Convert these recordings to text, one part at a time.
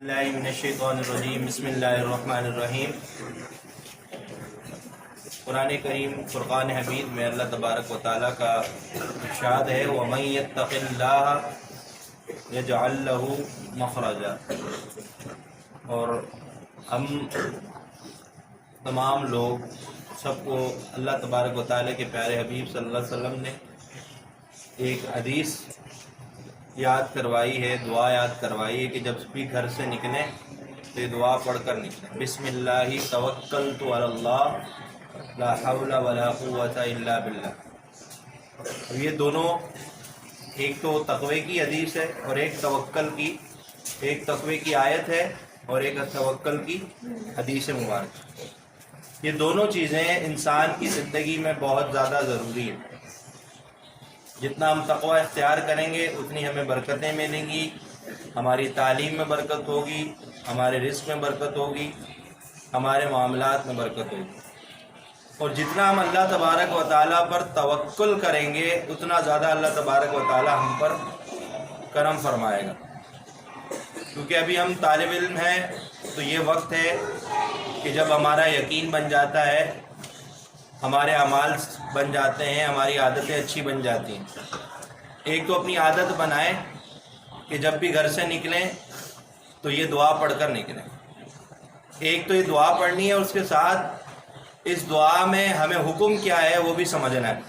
بسم اللہ الرحمن الرحیم۔ قرآن کریم فرقان حمید میں اللہ تبارک و تعالیٰ کا ارشاد ہے وَمَن يَتَّقِ اللَّهَ يَجْعَل لَّهُ مَخْرَجًا، اور ہم تمام لوگ سب کو اللہ تبارک و تعالیٰ کے پیارے حبیب صلی اللہ علیہ وسلم نے ایک حدیث یاد کروائی ہے، دعا یاد کروائی ہے کہ جب بھی گھر سے نکلیں تو یہ دعا پڑھ کر نکلیں، بسم اللہ توکلت علی اللہ لا حول ولا قوۃ الا باللہ۔ یہ دونوں، ایک تو تقوی کی حدیث ہے اور ایک تقوی کی آیت ہے اور ایک توکل کی حدیث مبارک۔ یہ دونوں چیزیں انسان کی زندگی میں بہت زیادہ ضروری ہیں۔ جتنا ہم تقوی اختیار کریں گے اتنی ہمیں برکتیں ملیں گی، ہماری تعلیم میں برکت ہوگی، ہمارے رزق میں برکت ہوگی، ہمارے معاملات میں برکت ہوگی، اور جتنا ہم اللہ تبارک و تعالیٰ پر توکل کریں گے اتنا زیادہ اللہ تبارک و تعالیٰ ہم پر کرم فرمائے گا۔ کیونکہ ابھی ہم طالب علم ہیں تو یہ وقت ہے کہ جب ہمارا یقین بن جاتا ہے، ہمارے اعمال بن جاتے ہیں، ہماری عادتیں اچھی بن جاتی ہیں۔ ایک تو اپنی عادت بنائیں کہ جب بھی گھر سے نکلیں تو یہ دعا پڑھ کر نکلیں۔ ایک تو یہ دعا پڑھنی ہے، اس کے ساتھ اس دعا میں ہمیں حکم کیا ہے وہ بھی سمجھنا ہے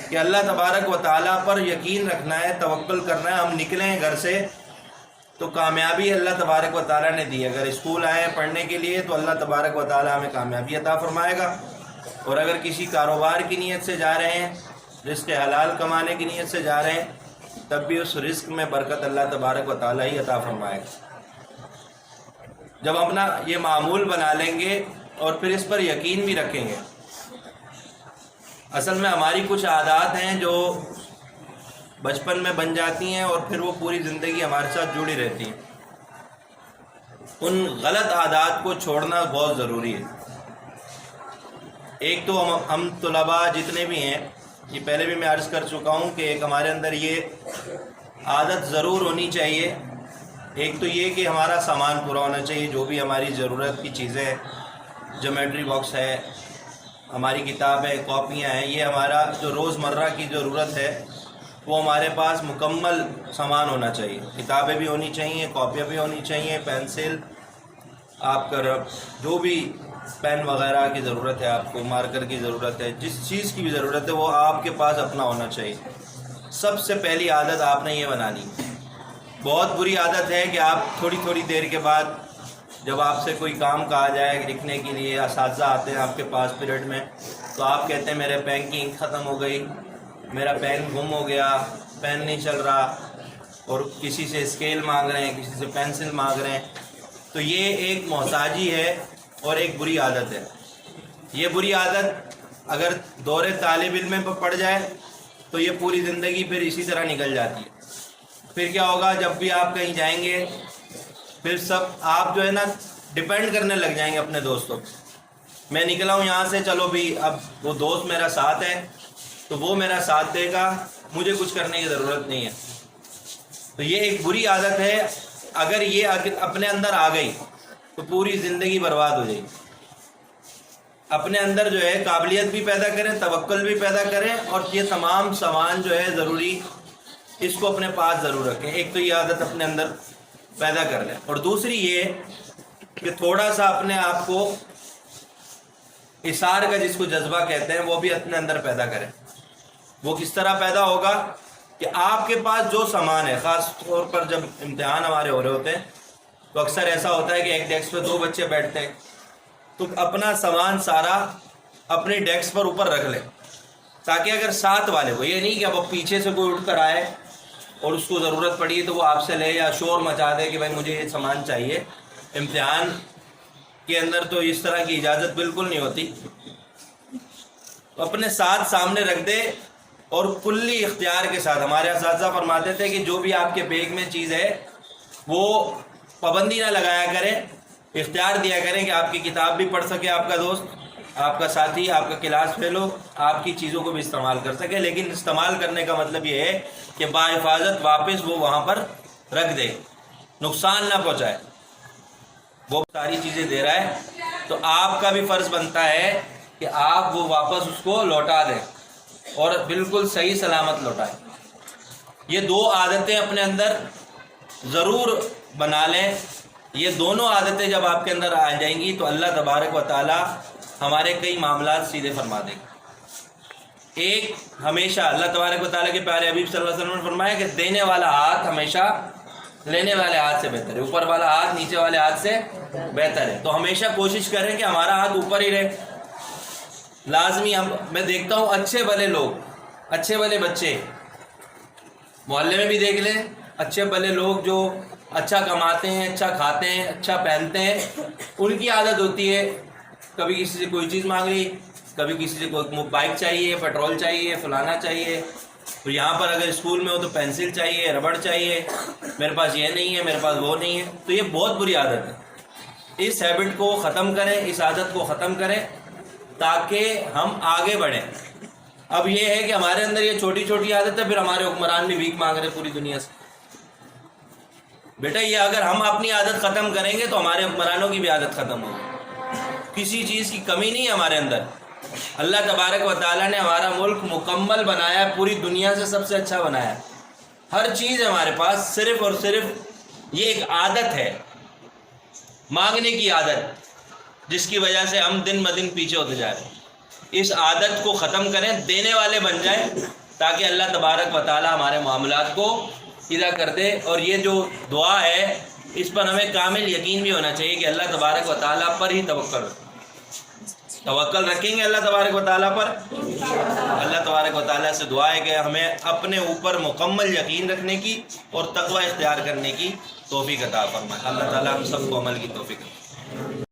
کہ اللہ تبارک و تعالیٰ پر یقین رکھنا ہے، توکل کرنا ہے۔ ہم نکلیں گھر سے تو کامیابی اللہ تبارک و تعالیٰ نے دی۔ اگر اسکول آئیں پڑھنے کے لیے تو اللہ تبارک و تعالیٰ ہمیں کامیابی عطا فرمائے گا، اور اگر کسی کاروبار کی نیت سے جا رہے ہیں، رزق حلال کمانے کی نیت سے جا رہے ہیں، تب بھی اس رزق میں برکت اللہ تبارک و تعالیٰ ہی عطا فرمائے گا۔ جب اپنا یہ معمول بنا لیں گے اور پھر اس پر یقین بھی رکھیں گے۔ اصل میں ہماری کچھ عادات ہیں جو بچپن میں بن جاتی ہیں اور پھر وہ پوری زندگی ہمارے ساتھ جڑی رہتی ہیں۔ ان غلط عادات کو چھوڑنا بہت ضروری ہے۔ ایک تو ہم طلباء جتنے بھی ہیں، یہ پہلے بھی میں عرض کر چکا ہوں کہ ایک ہمارے اندر یہ عادت ضرور ہونی چاہیے۔ ایک تو یہ کہ ہمارا سامان پورا ہونا چاہیے، جو بھی ہماری ضرورت کی چیزیں، جیومیٹری باکس ہے، ہماری کتابیں، کاپیاں ہیں، یہ ہمارا جو روز مرہ کی ضرورت ہے وہ ہمارے پاس مکمل سامان ہونا چاہیے۔ کتابیں بھی ہونی چاہیے، کاپیاں بھی ہونی چاہیے، پینسل، آپ کا جو بھی پین وغیرہ کی ضرورت ہے، آپ کو مارکر کی ضرورت ہے، جس چیز کی بھی ضرورت ہے وہ آپ کے پاس اپنا ہونا چاہیے۔ سب سے پہلی عادت آپ نے یہ بنانی۔ بہت بری عادت ہے کہ آپ تھوڑی تھوڑی دیر کے بعد جب آپ سے کوئی کام کہا جائے لکھنے کے لیے، اساتذہ آتے ہیں آپ کے پاس پیریڈ میں، تو آپ کہتے ہیں میرے پین کی انک ختم ہو گئی، میرا پین گم ہو گیا، پین نہیں چل رہا، اور کسی سے اسکیل مانگ رہے ہیں، کسی سے پینسل مانگ رہے ہیں۔ تو یہ ایک محتاجی ہے اور ایک بری عادت ہے۔ یہ بری عادت اگر دور طالب علم میں پڑ جائے تو یہ پوری زندگی پھر اسی طرح نکل جاتی ہے۔ پھر کیا ہوگا، جب بھی آپ کہیں جائیں گے پھر سب آپ جو ہے نا ڈپینڈ کرنے لگ جائیں گے اپنے دوستوں پہ۔ میں نکلا ہوں یہاں سے، چلو بھی اب وہ دوست میرا ساتھ ہے تو وہ میرا ساتھ دے گا، مجھے کچھ کرنے کی ضرورت نہیں ہے۔ تو یہ ایک بری عادت ہے، اگر یہ اپنے اندر آ گئی تو پوری زندگی برباد ہو جائے گی۔ اپنے اندر جو ہے قابلیت بھی پیدا کریں، توکل بھی پیدا کریں، اور یہ تمام سامان جو ہے ضروری اس کو اپنے پاس ضرور رکھیں۔ ایک تو یہ عادت اپنے اندر پیدا کر لیں، اور دوسری یہ کہ تھوڑا سا اپنے آپ کو اثار کا، جس کو جذبہ کہتے ہیں، وہ بھی اپنے اندر پیدا کریں۔ وہ کس طرح پیدا ہوگا کہ آپ کے پاس جو سامان ہے، خاص طور پر جب امتحان ہمارے ہو رہے ہوتے ہیں تو اکثر ایسا ہوتا ہے کہ ایک ڈیسک پہ 2 بچے بیٹھتے ہیں، تو اپنا سامان سارا اپنی ڈیسک پر اوپر رکھ لیں، تاکہ اگر ساتھ والے کو، یہ نہیں کہ اب پیچھے سے کوئی اٹھ کر آئے اور اس کو ضرورت پڑی تو وہ آپ سے لے یا شور مچا دے کہ بھائی مجھے یہ سامان چاہیے۔ امتحان کے اندر تو اس طرح کی اجازت بالکل نہیں ہوتی۔ تو اپنے ساتھ سامنے رکھ دے، اور کلی اختیار کے ساتھ۔ ہمارے اساتذہ فرماتے تھے کہ جو بھی آپ کے بیگ میں چیز ہے وہ پابندی نہ لگایا کریں، اختیار دیا کریں کہ آپ کی کتاب بھی پڑھ سکے آپ کا دوست، آپ کا ساتھی، آپ کا کلاس فیلو، آپ کی چیزوں کو بھی استعمال کر سکے۔ لیکن استعمال کرنے کا مطلب یہ ہے کہ باحفاظت واپس وہ وہاں پر رکھ دے۔ نقصان نہ پہنچائے، وہ ساری چیزیں دے رہا ہے، تو آپ کا بھی فرض بنتا ہے کہ آپ وہ واپس اس کو لوٹا دیں اور بالکل صحیح سلامت لوٹائیں۔ یہ دو عادتیں اپنے اندر ضرور بنا لیں۔ یہ دونوں عادتیں جب آپ کے اندر آ جائیں گی تو اللہ تبارک و تعالی ہمارے کئی معاملات سیدھے فرما دے گا۔ ایک، ہمیشہ اللہ تبارک و تعالیٰ کے پیارے حبیب صلی اللہ علیہ وسلم نے فرمایا کہ دینے والا ہاتھ ہمیشہ لینے والے ہاتھ سے بہتر ہے، اوپر والا ہاتھ نیچے والے ہاتھ سے بہتر ہے۔ تو ہمیشہ کوشش کریں کہ ہمارا ہاتھ اوپر ہی رہے۔ لازمی میں دیکھتا ہوں اچھے بھلے لوگ، اچھے بھلے بچے، محلے میں بھی دیکھ لیں، اچھے بھلے لوگ جو اچھا کماتے ہیں، اچھا کھاتے ہیں، اچھا پہنتے ہیں، ان کی عادت ہوتی ہے کبھی کسی سے کوئی چیز مانگ لی، کبھی کسی سے کوئی بائک چاہیے، پیٹرول چاہیے، فلانا چاہیے، تو یہاں پر اگر اسکول میں ہو تو پینسل چاہیے، ربڑ چاہیے، میرے پاس یہ نہیں ہے، میرے پاس وہ نہیں ہے۔ تو یہ بہت بری عادت ہے۔ اس ہیبٹ کو ختم کریں، اس عادت کو ختم کریں تاکہ ہم آگے بڑھیں۔ اب یہ ہے کہ ہمارے اندر یہ چھوٹی چھوٹی عادت ہے، پھر ہمارے حکمران بھی بھیک مانگ رہے پوری دنیا سے۔ بیٹا یہ اگر ہم اپنی عادت ختم کریں گے تو ہمارے حکمرانوں کی بھی عادت ختم ہوگی۔ کسی چیز کی کمی نہیں ہے ہمارے اندر۔ اللہ تبارک و تعالیٰ نے ہمارا ملک مکمل بنایا ہے، پوری دنیا سے سب سے اچھا بنایا ہے، ہر چیز ہے ہمارے پاس، صرف اور صرف یہ ایک عادت ہے، مانگنے کی عادت، جس کی وجہ سے ہم دن بدن پیچھے ہوتے جا رہے ہیں۔ اس عادت کو ختم کریں، دینے والے بن جائیں تاکہ اللہ تبارک و تعالیٰ ہمارے معاملات کو سیدھا کر دے۔ اور یہ جو دعا ہے اس پر ہمیں کامل یقین بھی ہونا چاہیے کہ اللہ تبارک و تعالیٰ پر ہی توکل رکھیں گے، اللہ تبارک و تعالیٰ پر۔ اللہ تبارک و تعالیٰ سے دعا ہے کہ ہمیں اپنے اوپر مکمل یقین رکھنے کی اور تقوی اختیار کرنے کی توفیق عطا فرمائے۔ اللہ تعالیٰ ہم سب کو عمل کی توفیق عطا فرمائے۔